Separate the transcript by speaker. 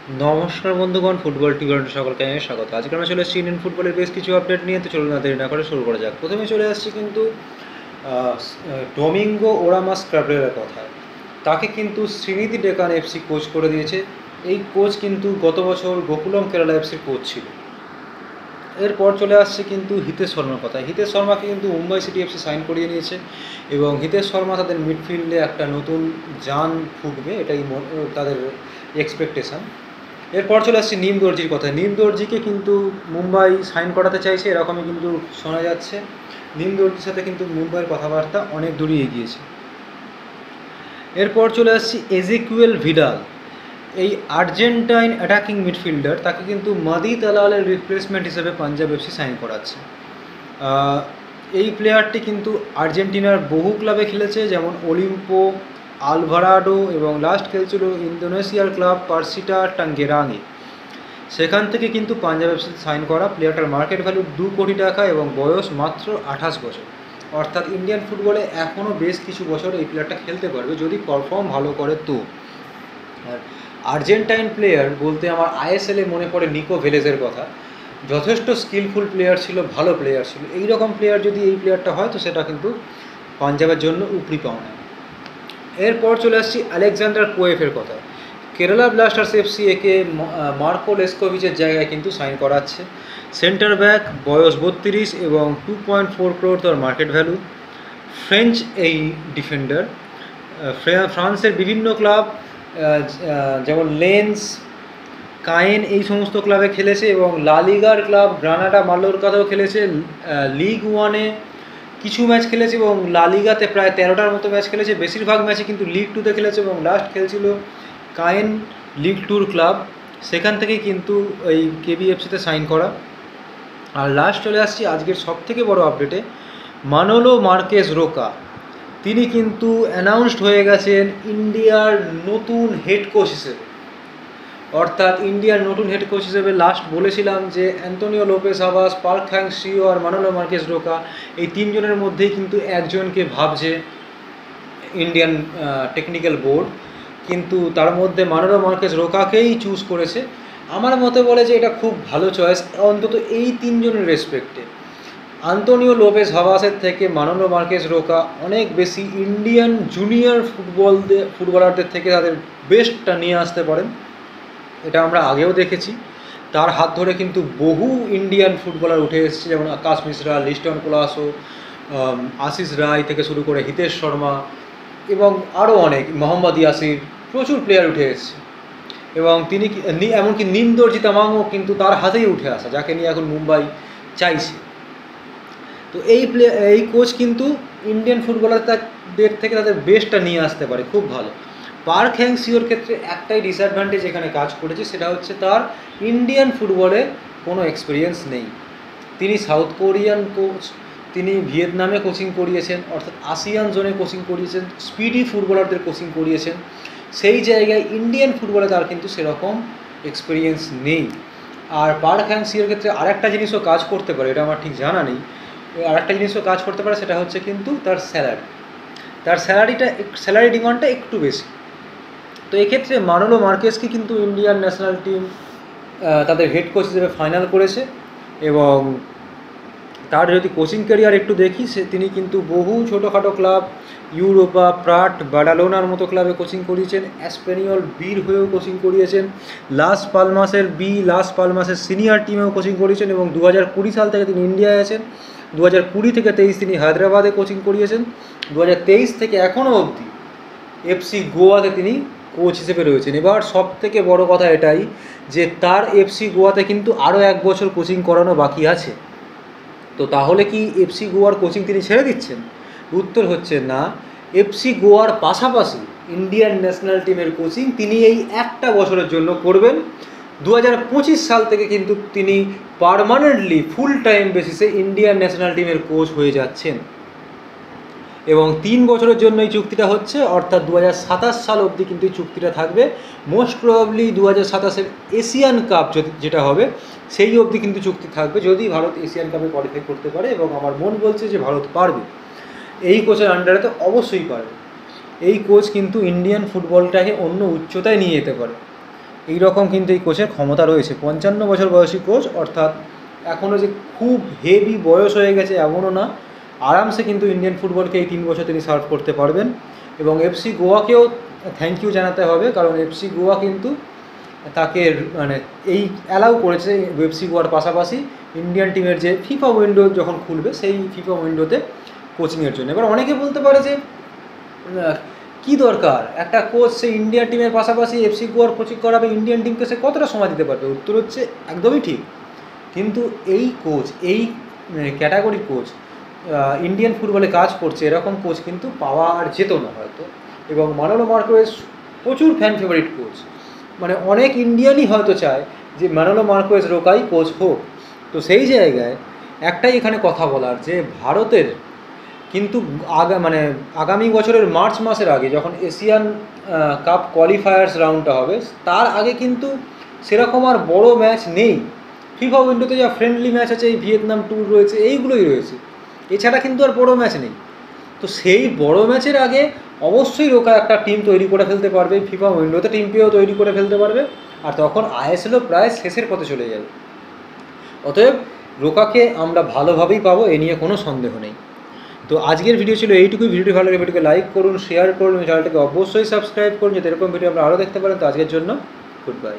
Speaker 1: নমস্কার বন্ধুগণ, ফুটবল টিউটোরিয়ালে সকলকে স্বাগত। আজকে আমরা চলে এসেছি ইন্ডিয়ান ফুটবলের বেশ কিছু আপডেট নিয়ে। তো চলুন না দেরি না করে শুরু করা যাক। প্রথমে চলে আসছি কিন্তু ডোমিঙ্গো ওরামাস ক্যাব্রেরার কথা। তাকে কিন্তু শ্রীনিধি ডেকান এফসি কোচ করে দিয়েছে। এই কোচ কিন্তু গত বছর গোকুলম কেরালা এফসির কোচ ছিল। এরপর চলে আসছে কিন্তু হিতেশ শর্মার কথা। হিতেশ শর্মাকে কিন্তু মুম্বাই সিটি এফসি সাইন করিয়ে নিয়েছে এবং হিতেশ শর্মা তাদের মিডফিল্ডে একটা নতুন জান ফুঁকবে, এটাই তাদের এক্সপেকটেশান। এরপর চলে আসছে নিম দর্জির কথা। নিম দর্জিকে কিন্তু মুম্বাই সাইন করাতে চাইছে, এরকমই কিন্তু শোনা যাচ্ছে। নিম দর্জির সাথে কিন্তু মুম্বাইয়ের কথাবার্তা অনেক দূরই এগিয়েছে। এরপর চলে আসছি এজেকুয়েল ভিডাল। এই আর্জেন্টাইন অ্যাটাকিং মিডফিল্ডার, তাকে কিন্তু মাদি তালালের রিপ্লেসমেন্ট হিসেবে পাঞ্জাব এফসি সাইন করাচ্ছে। এই প্লেয়ারটি কিন্তু আর্জেন্টিনার বহু ক্লাবে খেলেছে, যেমন ওলিম্পো, আলভারাডো এবং লাস্ট খেলছিল ইন্দোনেশিয়ার ক্লাব পার্সিটা টাঙ্গেরাঙে। সেখান থেকে কিন্তু পাঞ্জাব এফসি সাইন করা। প্লেয়ারটার মার্কেট ভ্যালু 2 কোটি টাকা এবং বয়স মাত্র 28 বছর। অর্থাৎ ইন্ডিয়ান ফুটবলে এখনও বেশ কিছু বছর এই প্লেয়ারটা খেলতে পারবে যদি পারফর্ম ভালো করে। তো আর আর্জেন্টাইন প্লেয়ার বলতে আমার আইএসএলে মনে পড়ে নিকো ভেলেজের কথা। যথেষ্ট স্কিলফুল প্লেয়ার ছিল, ভালো প্লেয়ার ছিল। এই রকম প্লেয়ার যদি এই প্লেয়ারটা হয় তো সেটা কিন্তু পাঞ্জাবের জন্য উপরি পাওনা। এরপর চলে আসছি আলেকজান্ডার কোয়েফের কথা। কেরালা ব্লাস্টার্স এফসি একে মার্কো লেস্কোভিচের জায়গায় কিন্তু সাইন করাচ্ছে। সেন্টার ব্যাক, বয়স 32 এবং 2.4 ক্রোর তার মার্কেট ভ্যালু। ফ্রেঞ্চ এই ডিফেন্ডার ফ্রান্সের বিভিন্ন ক্লাব যেমন লেন্স, কায়েন এই সমস্ত ক্লাবে খেলেছে এবং লা লিগার ক্লাব গ্রানাডা মাল্লোরকাতেও খেলেছে। লিগ ওয়ানে কিছু ম্যাচ খেলেছে এবং লা লিগাতে প্রায় 13টার মতো ম্যাচ খেলেছে। বেশিরভাগ ম্যাচে কিন্তু লিগ টুতে খেলেছে এবং লাস্ট খেলছিল কায়েন লিগ টুর ক্লাব, সেখান থেকেই কিন্তু এই কেবিএফসিতে সাইন করা। আর লাস্ট চলে আসছি আজকের সবথেকে বড় আপডেটে, মানোলো মার্কেস রোকা। তিনি কিন্তু অ্যানাউন্সড হয়ে গেছেন ইন্ডিয়ার নতুন হেড কোচ হিসেবে। অর্থাৎ ইন্ডিয়ার নতুন হেড কোচ হিসেবে লাস্ট বলেছিলাম যে Antonio Lopez Habas, Park Hang Seo আর মানোলো মার্কেস রোকা, এই তিনজনের মধ্যেই কিন্তু একজনকে ভাবছে ইন্ডিয়ান টেকনিক্যাল বোর্ড। কিন্তু তার মধ্যে মানোলো মার্কেস রোকাকেই চুজ করেছে। আমার মতে বলে যে এটা খুব ভালো চয়েস, অন্তত এই তিনজনের রেসপেক্টে। আন্তোনিও লোপেস হাভাসের থেকে মানোলো মার্কেস রোকা অনেক বেশি ইন্ডিয়ান জুনিয়র ফুটবলারদের থেকে তাদের বেস্টটা নিয়ে আসতে পারেন। এটা আমরা আগেও দেখেছি। তার হাত ধরে কিন্তু বহু ইন্ডিয়ান ফুটবলার উঠে এসেছে, যেমন আকাশ মিশ্রা, লিস্টন কোলাসো, আশিস রায় থেকে শুরু করে হিতেশ শর্মা এবং আরও অনেক, মোহাম্মদ ইয়াসির, প্রচুর প্লেয়ার উঠে এসেছে। এবং তিনি এমনকি নিম দর্জি তামাংও কিন্তু তার হাতেই উঠে আসা, যাকে নিয়ে এখন মুম্বাই চাইছে। তো এই কোচ কিন্তু ইন্ডিয়ান ফুটবলারদের থেকে তাদের বেস্টটা নিয়ে আসতে পারে, খুব ভালো। পার্ক হ্যাং সিওর ক্ষেত্রে একটাই ডিসঅ্যাডভান্টেজ এখানে কাজ করেছে, সেটা হচ্ছে তার ইন্ডিয়ান ফুটবলে কোনো এক্সপিরিয়েন্স নেই। তিনি সাউথ কোরিয়ান কোচ, তিনি ভিয়েতনামে কোচিং করিয়েছেন, অর্থাৎ আসিয়ান জোনে কোচিং করিয়েছেন, স্পিডি ফুটবলারদের কোচিং করিয়েছেন। সেই জায়গায় ইন্ডিয়ান ফুটবলে তার কিন্তু সেরকম এক্সপিরিয়েন্স নেই। আর পার্ক হ্যাং সিওর ক্ষেত্রে আরেকটা জিনিসও কাজ করতে পারে, এটা আমার ঠিক জানা নেই। আরেকটা জিনিসও কাজ করতে পারে, সেটা হচ্ছে কিন্তু তার স্যালারি ডিমান্ডটা একটু বেশি। তো এক্ষেত্রে মানোলো মার্কেসকে কিন্তু ইন্ডিয়ান ন্যাশনাল টিম তাদের হেড কোচ হিসেবে ফাইনাল করেছে। এবং তার যদি কোচিং ক্যারিয়ার একটু দেখি, তিনি কিন্তু বহু ছোটোখাটো ক্লাব, ইউরোপা, প্রাট, বাডালোনার মতো ক্লাবে কোচিং করিয়েছেন। অ্যাসপেনিয়ল বির হয়েও কোচিং করিয়েছেন। লাস পালমাসের সিনিয়র টিমেও কোচিং করিয়েছেন এবং 2020 সাল থেকে তিনি ইন্ডিয়ায় আছেন। 2020 থেকে 23 তিনি হায়দ্রাবাদে কোচিং করিয়েছেন। 2023 থেকে এখনও অবধি এফসি গোয়াতে তিনি কোচ হিসেবে রয়েছেন। এবার সব থেকে বড় কথা এটাই যে তার এফসি গোয়াতে কিন্তু আরও 1 বছর কোচিং করানো বাকি আছে। তো তাহলে কি এফসি গোয়ার কোচিং তিনি ছেড়ে দিচ্ছেন? উত্তর হচ্ছে না। এফসি গোয়ার পাশাপাশি ইন্ডিয়ান ন্যাশনাল টিমের কোচিং তিনি এই একটা বছরের জন্য করবেন। 2025 সাল থেকে কিন্তু তিনি পার্মানেন্টলি ফুল টাইম বেসিসে ইন্ডিয়ান ন্যাশনাল টিমের কোচ হয়ে যাচ্ছেন এবং 3 বছরের জন্য এই চুক্তিটা হচ্ছে, অর্থাৎ 2027 সাল অবধি কিন্তু এই চুক্তিটা থাকবে। মোস্ট প্রবাবলি 2027-এর এশিয়ান কাপ যেটা হবে সেই অবধি কিন্তু চুক্তি থাকবে, যদি ভারত এশিয়ান কাপে কোয়ালিফাই করতে পারে, এবং আমার মন বলছে যে ভারত পারবে। এই কোচের আন্ডারে তো অবশ্যই পারবে। এই কোচ কিন্তু ইন্ডিয়ান ফুটবলটাকে অন্য উচ্চতায় নিয়ে যেতে পারে। এই রকম কিন্তু এই কোচের ক্ষমতা রয়েছে। 55 বছর বয়সী কোচ, অর্থাৎ এখনও যে খুব হেভি বয়স হয়ে গেছে এমনও না, আরামসে কিন্তু ইন্ডিয়ান ফুটবলকে এই 3 বছর তিনি সার্ভ করতে পারবেন। এবং এফসি গোয়াকেও থ্যাংক ইউ জানাতে হবে, কারণ এফসি গোয়া কিন্তু তাকে মানে এই অ্যালাউ করেছে এফসি গোয়ার পাশাপাশি ইন্ডিয়ান টিমের যে ফিফা উইন্ডো যখন খুলবে সেই ফিফা উইন্ডোতে কোচিংয়ের জন্য। এবার অনেকে বলতে পারে যে কি দরকার একটা কোচ সে ইন্ডিয়ান টিমের পাশাপাশি এফসি গোয়ার কোচিং করাবে, ইন্ডিয়ান টিমকে সে কতটা সময় দিতে পারবে? উত্তর হচ্ছে একদমই ঠিক। কিন্তু এই কোচ, এই ক্যাটাগরির কোচ ইন্ডিয়ান ফুটবলে কাজ করছে, এরকম কোচ কিন্তু পাওয়া আর যেত না হয়তো। এবং মানোলো মার্কোয়েজ প্রচুর ফ্যান ফেভারিট কোচ, মানে অনেক ইন্ডিয়ানই হয়তো চায় যে মানোলো মার্কোয়েজ রোকাই কোচ হোক। তো সেই জায়গায় একটাই এখানে কথা বলার, যে ভারতের কিন্তু আগামী বছরের মার্চ মাসের আগে যখন এশিয়ান কাপ কোয়ালিফায়ার্স রাউন্ডটা হবে, তার আগে কিন্তু সেরকম আর বড় ম্যাচ নেই। ফিফা উইন্ডোতে যা ফ্রেন্ডলি ম্যাচ আছে, এই ভিয়েতনাম ট্যুর রয়েছে, এইগুলোই রয়েছে, এছাড়া কিন্তু আর বড় ম্যাচ নেই। তো সেই বড় ম্যাচের আগে অবশ্যই রোকা একটা টিম তৈরি করে ফেলতে পারবে, ফিফা উইন্ডোতে টিমকেও তৈরি করে ফেলতে পারবে, আর তখন আইএসএলও প্রায় শেষের পথে চলে যাবে। অতএব রোকাকে আমরা ভালোভাবেই পাবো, এ নিয়ে কোনো সন্দেহ নেই। তো আজকের ভিডিও ছিল এইটুকুই। ভিডিওটি ভালো লাগে ভিডিওকে লাইক করুন, শেয়ার করুন, চ্যানেলটাকে অবশ্যই সাবস্ক্রাইব করুন, যাতে এরকম ভিডিও আমরা আরও দেখতে পারেন। তো আজকের জন্য গুড বাই।